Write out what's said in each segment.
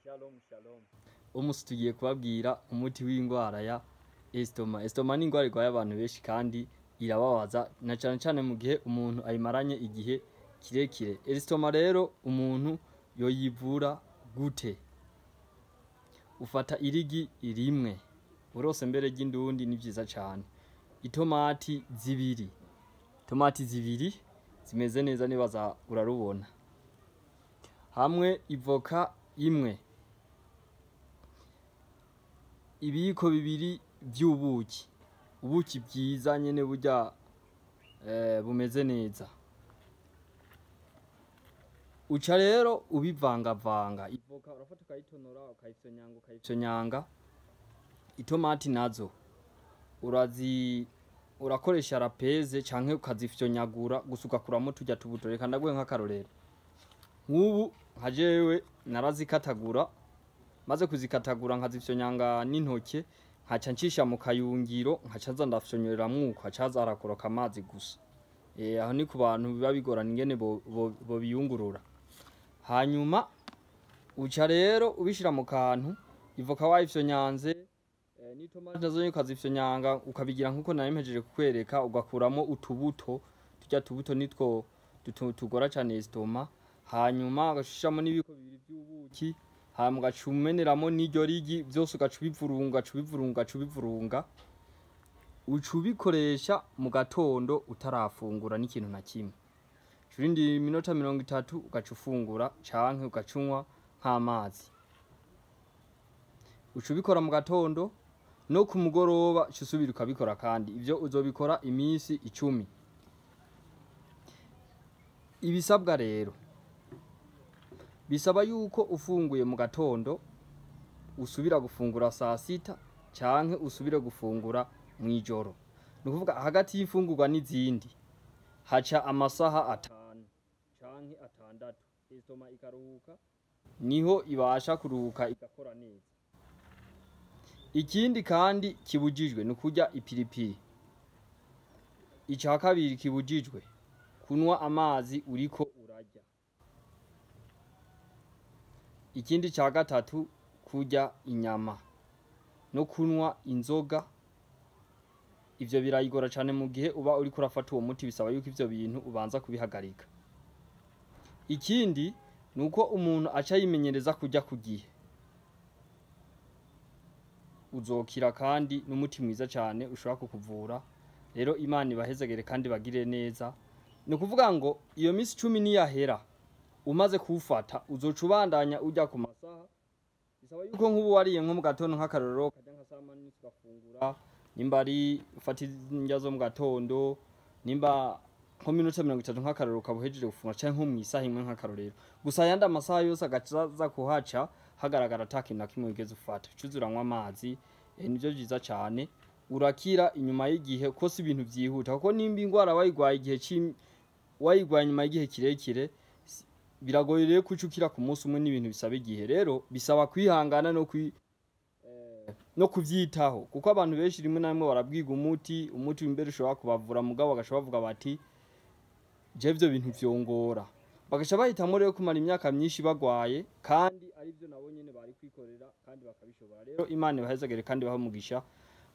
Shalom shalom. Umunsi tugiye kubabwira umuti w'indwara ya estoma. Estoma ni indwara irwaye abantu benshi kandi irababaza na cyane cyane mu gihe umuntu ayimaranye igihe kirekire. Estoma rero umuntu yoyivura gute? Ufata irigi rimwe urose mbere ry'indundi ni byiza cyane. Itomati zibiri zimeze neza nibaza urarubona. Hamwe ivoka imwe, ibiyiko bibiri by'ubuki, ubuki bwiza nyene burya bumeze neza. Uca rero ubivangavanga, ivoka urafata ukayitonora ukayifyonyanga, itomati nazo urakoresha rapeze canke ukazifyonyagura gusa ugakuramo turya tubuto. Reka ndaguhe nk'akarorero, nk'ubu nka jewe narazikatagura, maze kuzikatagura nkazifyonyanga n'intoke, nkaca ncisha mu kayungiro, nkaca nza ndafyonyorera mwuko, hacaza harakoroka amazi gusa. Aho ni ku bantu biba bigorana ingene bo biyungurura. Hanyuma uca rero ubishira mu kantu, ivoka wayifyonyanze n'itomati nazo ukazifyonyanga, ukabigira nkuko nari mpejeje kukwereka, ugakuramo utubuto. Turya tubuto nitwo tugora cyane estoma. Hanyuma ugashishamo n'ibiko bibiri by'ubuki, hanyuma ugacumeneramo n'iryo rigi, byose ugacubivurunga ucubikoresha mu gatondo utarafungura n'ikintu na kimwe. Urindi iminota 30 ugacufungura canke ugacunywa nk'amazi. Ucubikora mu gatondo no ku mugoroba cusubira ukabikora kandi. Ivyo uzobikora iminsi 10. Ibisabwa rero, bisaba yuko ufunguye mu gatondo usubira gufungura saa sita canke usubire gufungura mwijoro. Nukuvuga hagati y'imfungurwa n'izindi haca amasaha 5 canke 6, estoma ikaruhuka, niho ibasha kuruhuka igakora neza. Ikindi kandi kibujijwe nukurya ipiripiri. Ica kabiri kibujijwe kunwa amazi uriko urarya. Ikindi ca gatatu kurya inyama no kunwa inzoga. Ivyo birayigora cyane mu gihe uba uri kurafata uwo muti, bisaba yuko ivyo bintu ubanza kubihagarika. Ikindi nuko umuntu aca yimenyereza kurya ku gihe, uzokira kandi n'umuti mwiza cyane ushobora kukuvura. Rero Imana ibahezagere kandi bagire neza. Ni kuvuga ngo iyo minsi 10 niyahera umaze kuwufata uzoca ubandanya ujya ku masaha. Bisaba yuko nk'ubu wariye nko mu gatondo nk'akarorero kajya nka saa 8 ugafungura, nimba ari ufata indya zo mu gatondo, nimba nko minota 30 nk'akarorero kabuhejeje gufungura canke nko mu isaha imwe nk'akarorero. Gusa yandi amasaha yose agacaza kuhaca hagaragara atakintu na kimwe wigeze ufata. Cuzuranywa amazi, nivyo byiza cyane, urakira inyuma y'igihe. Ko si ibintu byihuta, kuko nimba ingwara wayigwaye nyuma y'igihe kirekire, biragoye rero kucukira ku munsi umwe, n'ibintu bisaba igihe. Rero bisaba kwihangana no kuvyitaho, kuko abantu benshi rimwe na rimwe barabwiga umuti imbere ushobora kubavura, mugabo bagashobora bavuga bati je ivyo bintu vyongora, bagasha bahitamo rero kumara imyaka myinshi bagwaye, kandi ari byo nabo nyene bari kwikorera kandi bakabishobora. Rero Imana ibahezagere kandi bahamugisha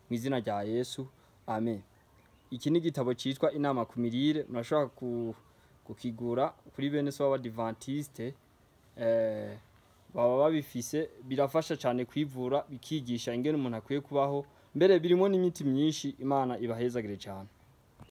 mu izina rya Yesu, amen. Iki ni igitabo citwa Inama ku mirire, murashobora kukigura kuri bene so w'Abadventiste. Baba babifise, birafasha cyane kwivura, bikigisha ingene umuntu akwiye kubaho, mbere birimo n'imiti myinshi. Imana ibahezagire cyane.